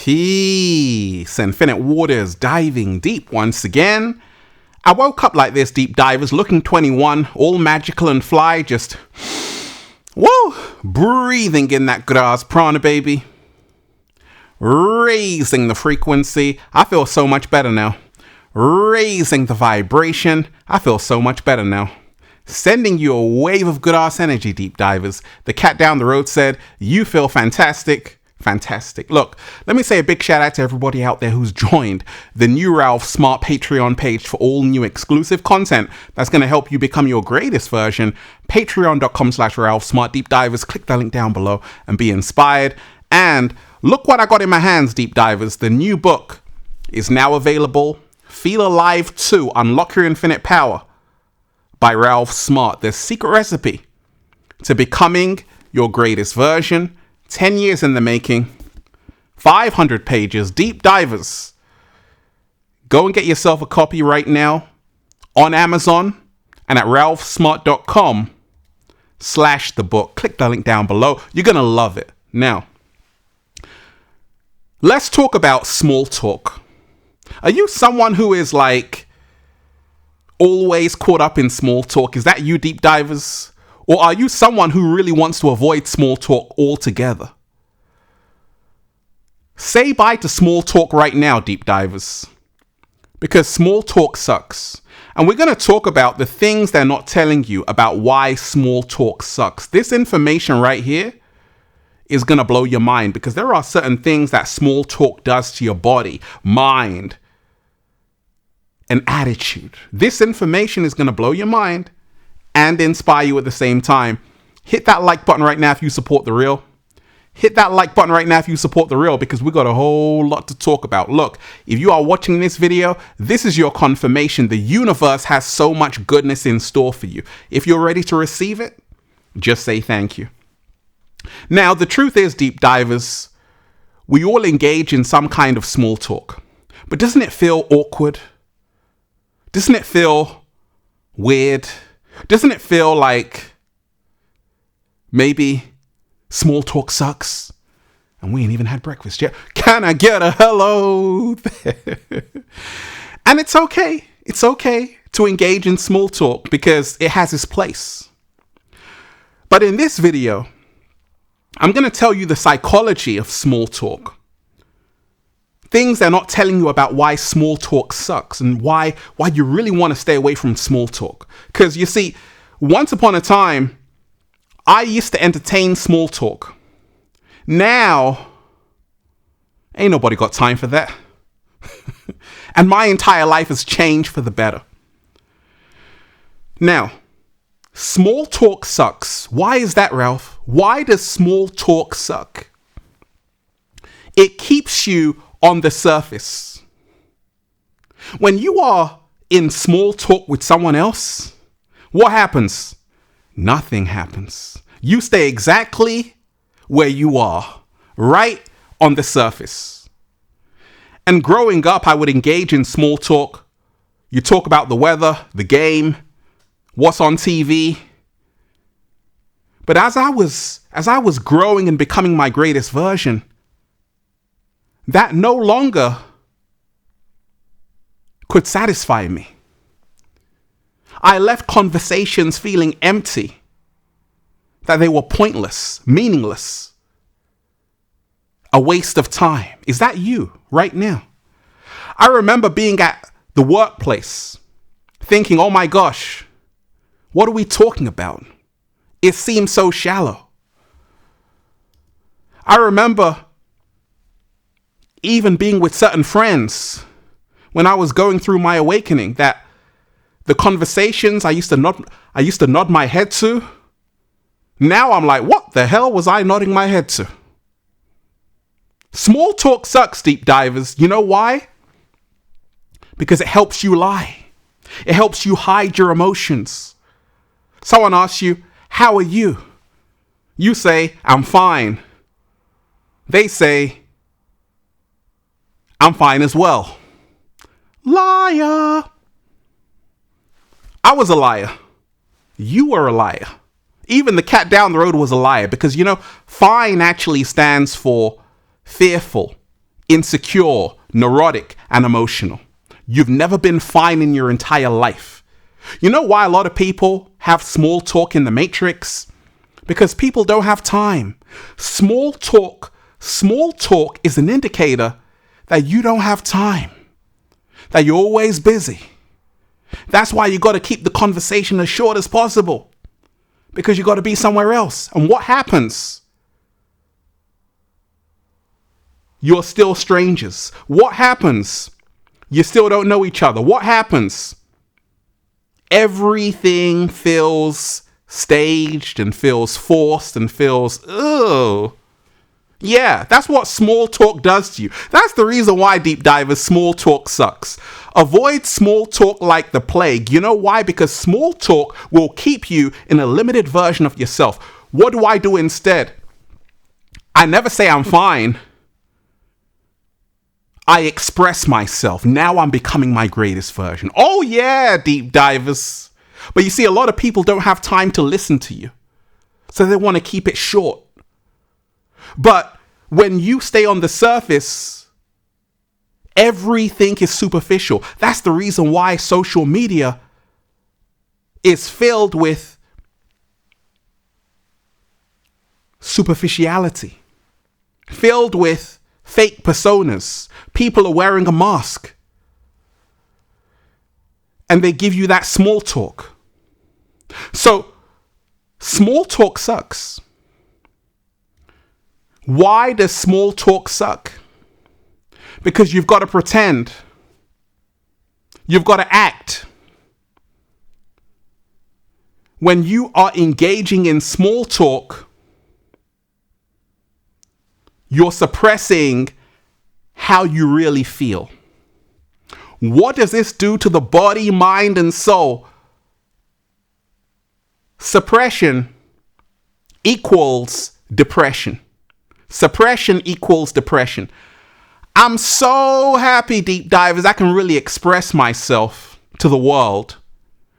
Peace. Infinite waters diving deep once again. I woke up like this, deep divers, looking 21, all magical and fly, just, whoa, breathing in that grass prana, baby. Raising the frequency. I feel so much better now. Raising the vibration. I feel so much better now. Sending you a wave of good ass energy, deep divers. The cat down the road said, you feel fantastic. Fantastic. Look, let me say a big shout out to everybody out there who's joined the new Ralph Smart Patreon page for all new exclusive content that's going to help you become your greatest version. Patreon.com/Ralph Smart Deep Divers. Click the link down below and be inspired. And look what I got in my hands, deep divers. The new book is now available. Feel Alive 2, Unlock Your Infinite Power by Ralph Smart. The secret recipe to becoming your greatest version. 10 years in the making, 500 pages, deep divers. Go and get yourself a copy right now on Amazon and at ralphsmart.com/the-book. Click the link down below. You're going to love it. Now, let's talk about small talk. Are you someone who is like always caught up in small talk? Is that you, deep divers? Or are you someone who really wants to avoid small talk altogether? Say bye to small talk right now, deep divers. Because small talk sucks. And we're going to talk about the things they're not telling you about why small talk sucks. This information right here is going to blow your mind because there are certain things that small talk does to your body, mind, and attitude. This information is going to blow your mind and inspire you at the same time. Hit that like button right now if you support the real. Hit that like button right now if you support the real, because we got a whole lot to talk about. Look, if you are watching this video, this is your confirmation. The universe has so much goodness in store for you. If you're ready to receive it, just say thank you. Now, the truth is, deep divers, we all engage in some kind of small talk. But doesn't it feel awkward? Doesn't it feel weird? Doesn't it feel like maybe small talk sucks and we ain't even had breakfast yet? Can I get a hello? And it's okay. It's okay to engage in small talk because it has its place. But in this video, I'm going to tell you the psychology of small talk. Things they're not telling you about why small talk sucks and why you really want to stay away from small talk. Because you see, once upon a time, I used to entertain small talk. Now, ain't nobody got time for that. And my entire life has changed for the better. Now, small talk sucks. Why is that, Ralph? Why does small talk suck? It keeps you on the surface. When you are in small talk with someone else, what happens? Nothing happens. You stay exactly where you are, right on the surface. And growing up, I would engage in small talk. You talk about the weather, the game, what's on TV. But as I was growing and becoming my greatest version, that no longer could satisfy me. I left conversations feeling empty, that they were pointless, meaningless, a waste of time. Is that you right now? I remember being at the workplace thinking, oh my gosh, what are we talking about? It seems so shallow. I remember even being with certain friends when I was going through my awakening, that the conversations I used to nod my head to, now I'm like, what the hell was I nodding my head to? Small talk sucks, deep divers. You know why? Because it helps you lie. It helps you hide your emotions. Someone asks you, how are you? You say, I'm fine. They say, I'm fine as well. Liar. I was a liar. You were a liar. Even the cat down the road was a liar because, fine actually stands for fearful, insecure, neurotic, and emotional. You've never been fine in your entire life. You know why a lot of people have small talk in the matrix? Because people don't have time. Small talk is an indicator that you don't have time, that you're always busy. That's why you got to keep the conversation as short as possible, because you got to be somewhere else. And what happens? You're still strangers. What happens? You still don't know each other. What happens? Everything feels staged and feels forced and feels, ugh. Yeah, that's what small talk does to you. That's the reason why, deep divers, small talk sucks. Avoid small talk like the plague. You know why? Because small talk will keep you in a limited version of yourself. What do I do instead? I never say I'm fine. I express myself. Now I'm becoming my greatest version. Oh yeah, deep divers. But you see, a lot of people don't have time to listen to you, so they want to keep it short. But when you stay on the surface, everything is superficial. That's the reason why social media is filled with superficiality, filled with fake personas. People are wearing a mask, and they give you that small talk. So small talk sucks. Why does small talk suck? Because you've got to pretend. You've got to act. When you are engaging in small talk, you're suppressing how you really feel. What does this do to the body, mind, and soul? Suppression equals depression. Suppression equals depression. I'm so happy, deep divers, I can really express myself to the world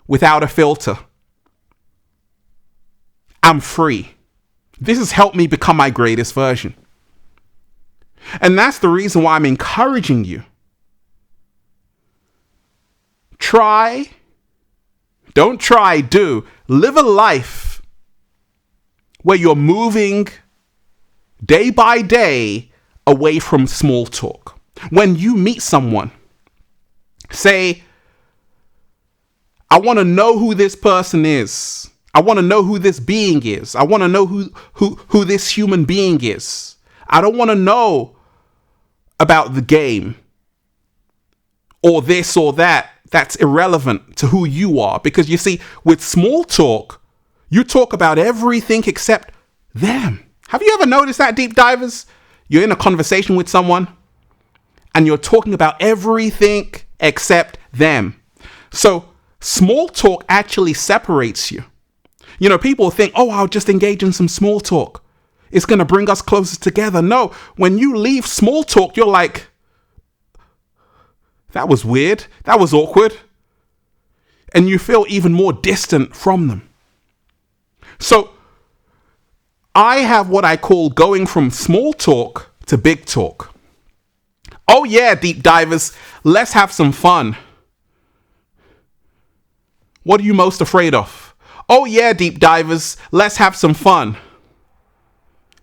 without a filter. I'm free. This has helped me become my greatest version. And that's the reason why I'm encouraging you. Try, don't try, do. Live a life where you're moving day by day away from small talk. When you meet someone, say, I want to know who this person is. I want to know who this being is. I want to know who this human being is. I don't want to know about the game or this or that. That's irrelevant to who you are. Because you see, with small talk, you talk about everything except them. Have you ever noticed that, deep divers? You're in a conversation with someone and you're talking about everything except them. So small talk actually separates you. You know, people think, oh, I'll just engage in some small talk. It's going to bring us closer together. No, when you leave small talk, you're like, that was weird. That was awkward. And you feel even more distant from them. So I have what I call going from small talk to big talk. Oh yeah, deep divers, let's have some fun. What are you most afraid of? Oh yeah, deep divers, let's have some fun.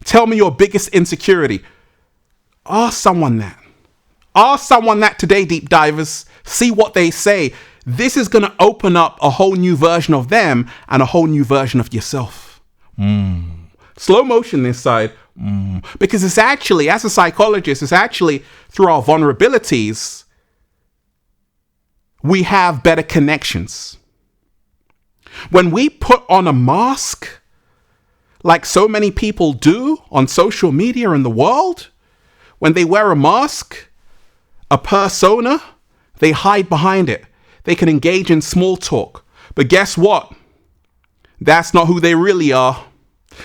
Tell me your biggest insecurity. Ask someone that. Ask someone that today, deep divers. See what they say. This is going to open up a whole new version of them and a whole new version of yourself. Slow motion this side. Because it's actually, as a psychologist, it's actually through our vulnerabilities, we have better connections. When we put on a mask, like so many people do on social media in the world, when they wear a mask, a persona, they hide behind it. They can engage in small talk. But guess what? That's not who they really are.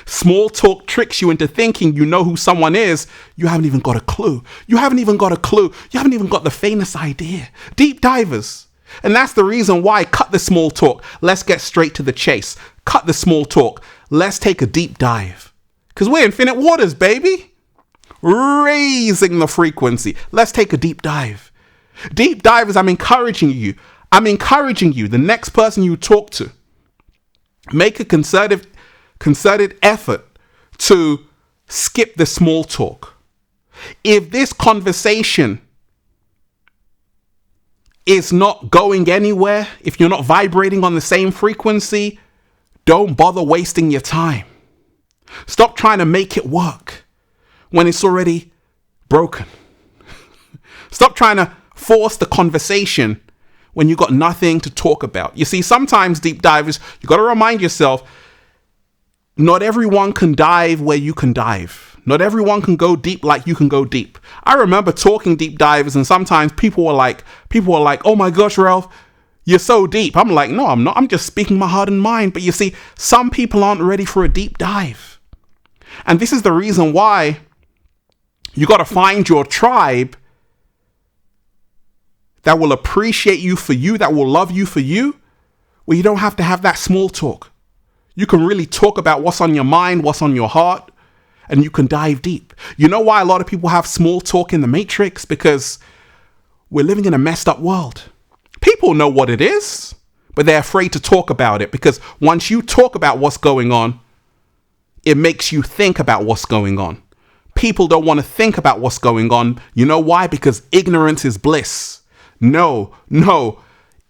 Small talk tricks you into thinking you know who someone is. You haven't even got a clue. You haven't even got a clue. You haven't even got the faintest idea. Deep divers. And that's the reason why cut the small talk. Let's get straight to the chase. Cut the small talk. Let's take a deep dive. Because we're infinite waters, baby. raising the frequency. Let's take a deep dive. Deep divers, I'm encouraging you. The next person you talk to, make a concerted effort to skip the small talk. If this conversation is not going anywhere, if you're not vibrating on the same frequency, don't bother wasting your time. Stop trying to make it work when it's already broken. Stop trying to force the conversation when you got nothing to talk about. You see, sometimes, deep divers, you got to remind yourself, not everyone can dive where you can dive. Not everyone can go deep like you can go deep. I remember talking deep divers, and sometimes people were like, oh my gosh, Ralph, you're so deep. I'm like, no, I'm not. I'm just speaking my heart and mind. But you see, some people aren't ready for a deep dive. And this is the reason why you got to find your tribe that will appreciate you for you, that will love you for you, where you don't have to have that small talk. You can really talk about what's on your mind, what's on your heart, and you can dive deep. You know why a lot of people have small talk in the Matrix? Because we're living in a messed up world. People know what it is, but they're afraid to talk about it, because once you talk about what's going on, it makes you think about what's going on. People don't want to think about what's going on. You know why? Because ignorance is bliss. No.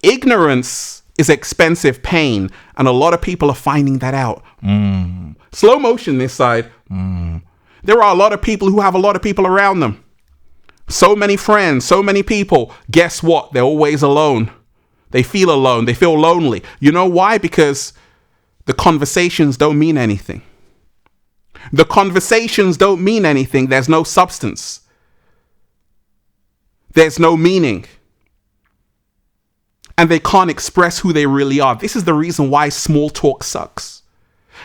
Ignorance is expensive pain, and a lot of people are finding that out. Slow motion this side. There are a lot of people who have a lot of people around them. So many friends, so many people. Guess what? They're always alone. They feel alone. They feel lonely. You know why? Because the conversations don't mean anything. The conversations don't mean anything. There's no substance. There's no meaning. And they can't express who they really are. This is the reason why small talk sucks.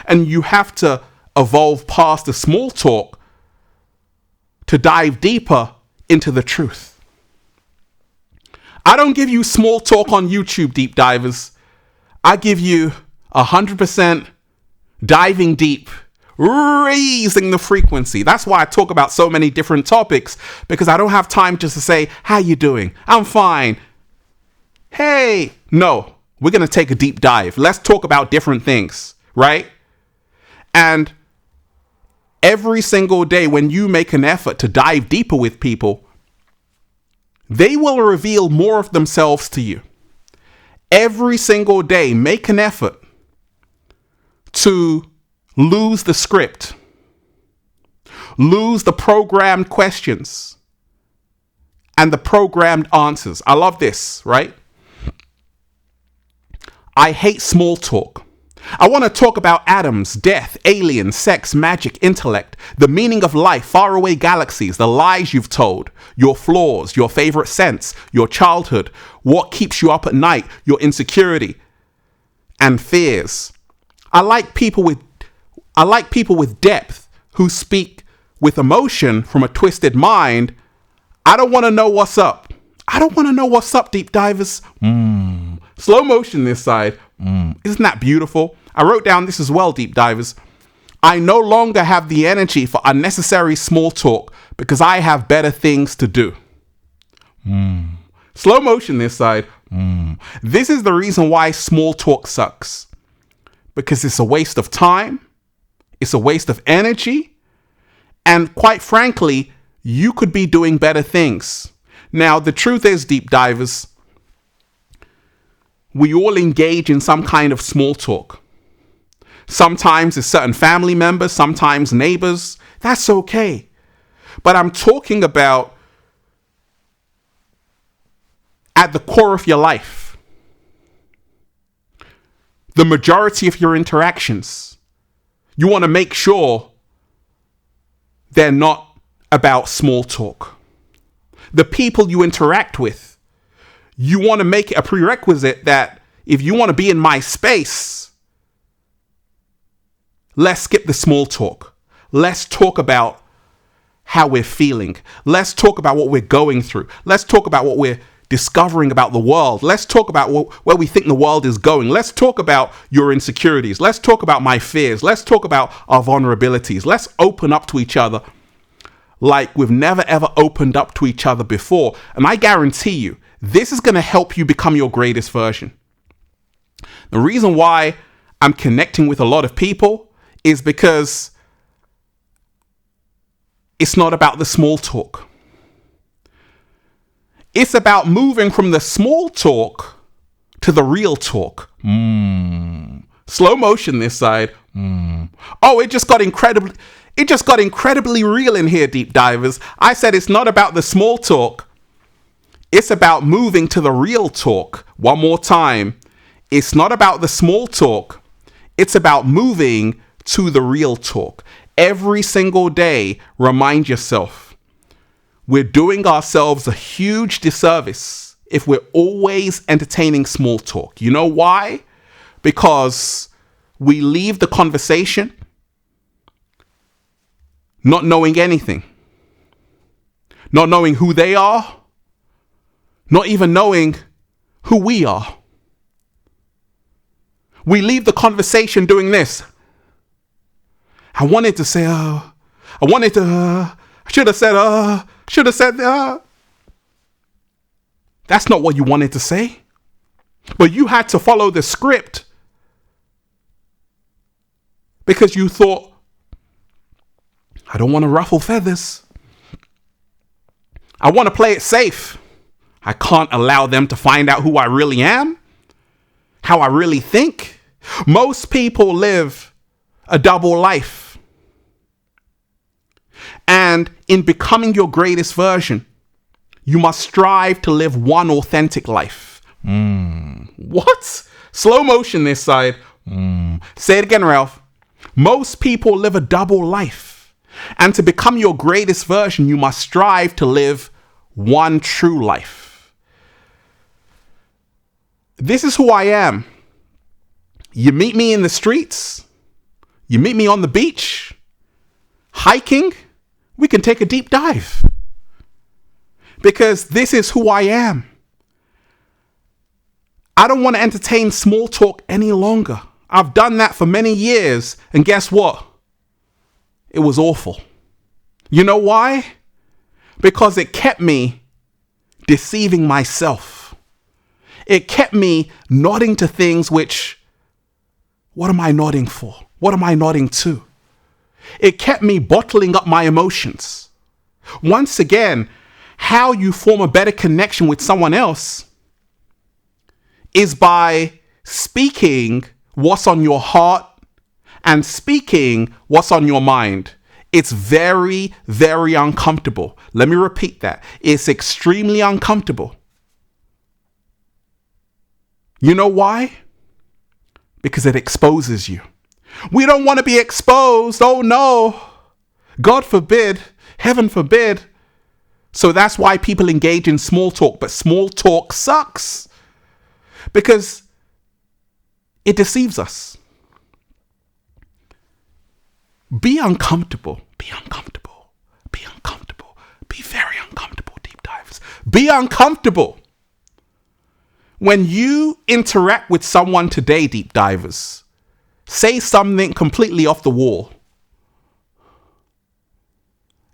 And you have to evolve past the small talk to dive deeper into the truth. I don't give you small talk on YouTube, deep divers. I give you 100% diving deep, raising the frequency. That's why I talk about so many different topics, because I don't have time just to say, how you doing? I'm fine. Hey, no, we're going to take a deep dive. Let's talk about different things, right? And every single day when you make an effort to dive deeper with people, they will reveal more of themselves to you. Every single day, make an effort to lose the script, lose the programmed questions and the programmed answers. I love this, right? I hate small talk. I want to talk about atoms, death, aliens, sex, magic, intellect, the meaning of life, faraway galaxies, the lies you've told, your flaws, your favorite scents, your childhood, what keeps you up at night, your insecurity and fears. I like people with depth who speak with emotion from a twisted mind. I don't want to know what's up. I don't want to know what's up, deep divers. Slow motion this side. Isn't that beautiful? I wrote down this as well, deep divers. I no longer have the energy for unnecessary small talk because I have better things to do. Slow motion this side. This is the reason why small talk sucks. Because it's a waste of time. It's a waste of energy. And quite frankly, you could be doing better things. Now, the truth is, deep divers, we all engage in some kind of small talk. Sometimes it's certain family members, sometimes neighbors. That's okay. But I'm talking about at the core of your life. The majority of your interactions. You want to make sure they're not about small talk. The people you interact with, you want to make it a prerequisite that if you want to be in my space, let's skip the small talk. Let's talk about how we're feeling. Let's talk about what we're going through. Let's talk about what we're discovering about the world. Let's talk about where we think the world is going. Let's talk about your insecurities. Let's talk about my fears. Let's talk about our vulnerabilities. Let's open up to each other. like we've never ever opened up to each other before. And I guarantee you, this is going to help you become your greatest version. The reason why I'm connecting with a lot of people is because it's not about the small talk. It's about moving from the small talk to the real talk. Slow motion this side. Oh, it just got incredibly real in here, deep divers. I said it's not about the small talk. It's about moving to the real talk. One more time. It's not about the small talk. It's about moving to the real talk. Every single day, remind yourself, we're doing ourselves a huge disservice if we're always entertaining small talk. You know why? Because we leave the conversation not knowing anything, not knowing who they are, not even knowing who we are. We leave the conversation doing this. I wanted to say, I should have said, That's not what you wanted to say. But you had to follow the script because you thought, I don't want to ruffle feathers. I want to play it safe. I can't allow them to find out who I really am, how I really think. Most people live a double life. And in becoming your greatest version, you must strive to live one authentic life. What? Slow motion this side. Say it again, Ralph. Most people live a double life. And to become your greatest version, you must strive to live one true life. This is who I am. You meet me in the streets. You meet me on the beach. Hiking. We can take a deep dive. Because this is who I am. I don't want to entertain small talk any longer. I've done that for many years. And guess what? It was awful. You know why? Because it kept me deceiving myself. It kept me nodding to things which, what am I nodding for? What am I nodding to? It kept me bottling up my emotions. Once again, how you form a better connection with someone else is by speaking what's on your heart and speaking what's on your mind. It's very, very uncomfortable. Let me repeat that. It's extremely uncomfortable. You know why? Because it exposes you. We don't want to be exposed. Oh no. God forbid. Heaven forbid. So that's why people engage in small talk. But small talk sucks. Because it deceives us. Be uncomfortable. Be uncomfortable. Be uncomfortable. Be very uncomfortable, deep divers. Be uncomfortable. When you interact with someone today, deep divers, say something completely off the wall.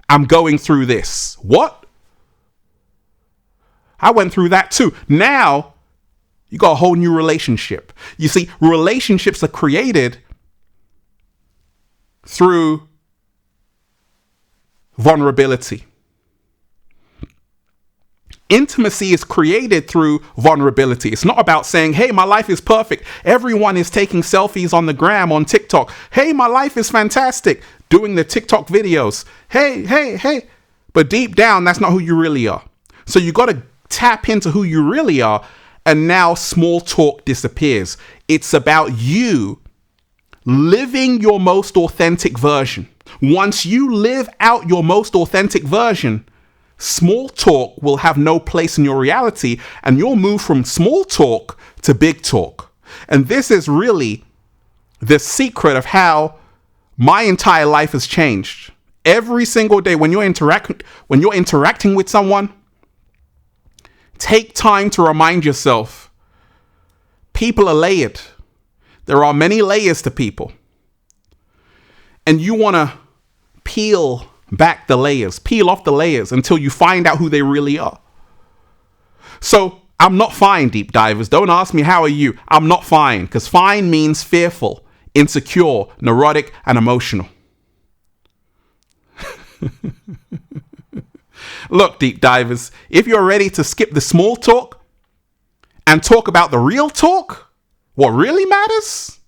I'm going through this. What? I went through that too. Now, you got a whole new relationship. You see, relationships are created through vulnerability. Intimacy is created through vulnerability. It's not about saying, hey, my life is perfect. Everyone is taking selfies on the gram, on TikTok. Hey, my life is fantastic. Doing the TikTok videos. Hey. But deep down, that's not who you really are. So you got to tap into who you really are. And now small talk disappears. It's about you living your most authentic version. Once you live out your most authentic version, small talk will have no place in your reality, and you'll move from small talk to big talk. And this is really the secret of how my entire life has changed. Every single day when you're interacting with someone, take time to remind yourself, people are layered. There are many layers to people. And you want to peel back the layers, peel off the layers until you find out who they really are. So I'm not fine, deep divers. Don't ask me how are you. I'm not fine, because fine means fearful, insecure, neurotic, and emotional. Look, deep divers, if you're ready to skip the small talk and talk about the real talk, what really matters,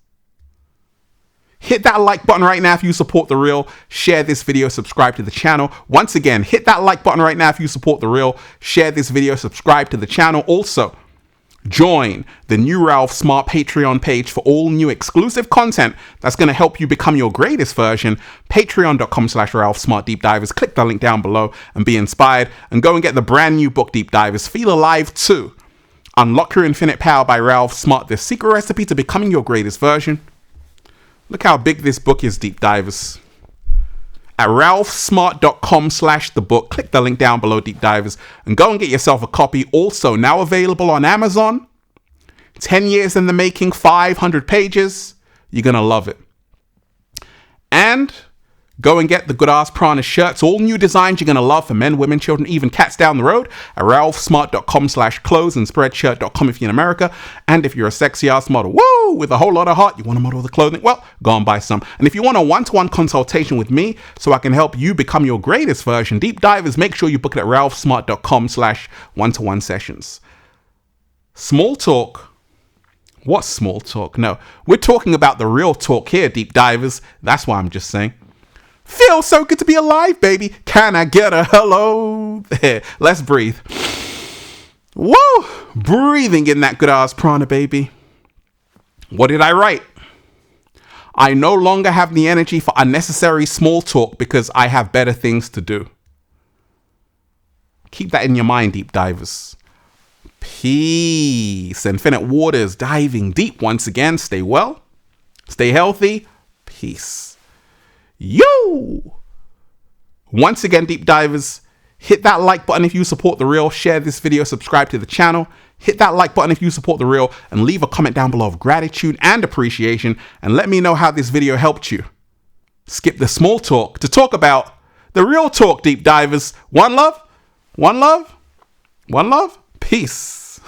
hit that like button right now if you support The Real. Share this video, subscribe to the channel. Once again, hit that like button right now if you support The Real. Share this video, subscribe to the channel. Also, join the new Ralph Smart Patreon page for all new exclusive content that's going to help you become your greatest version. Patreon.com/Ralph Smart Deep Divers. Click the link down below and be inspired. And go and get the brand new book, Deep Divers. Feel Alive 2. Unlock Your Infinite Power by Ralph Smart. The secret recipe to becoming your greatest version. Look how big this book is, deep divers. At ralphsmart.com/the book. Click the link down below, deep divers, and go and get yourself a copy. Also, now available on Amazon. 10 years in the making, 500 pages. You're going to love it. And go and get the Good Ass Prana shirts. All new designs you're going to love for men, women, children, even cats down the road. At ralphsmart.com/clothes and spreadshirt.com if you're in America. And if you're a sexy ass model, woo, with a whole lot of heart, you want to model the clothing, well, go and buy some. And if you want a one-to-one consultation with me so I can help you become your greatest version, deep divers, make sure you book it at ralphsmart.com/one-to-one sessions. Small talk. What small talk? No, we're talking about the real talk here, deep divers. That's why I'm just saying. Feels so good to be alive, baby. Can I get a hello? There, let's breathe. Woo! Breathing in that good ass prana, baby. What did I write? I no longer have the energy for unnecessary small talk because I have better things to do. Keep that in your mind, deep divers. Peace. Infinite waters diving deep once again. Stay well. Stay healthy. Peace. Yo! Once again, deep divers, hit that like button if you support The Real. Share this video, subscribe to the channel. Hit that like button if you support The Real, and leave a comment down below of gratitude and appreciation, and let me know how this video helped you. Skip the small talk to talk about the real talk, deep divers. One love, one love, one love. Peace.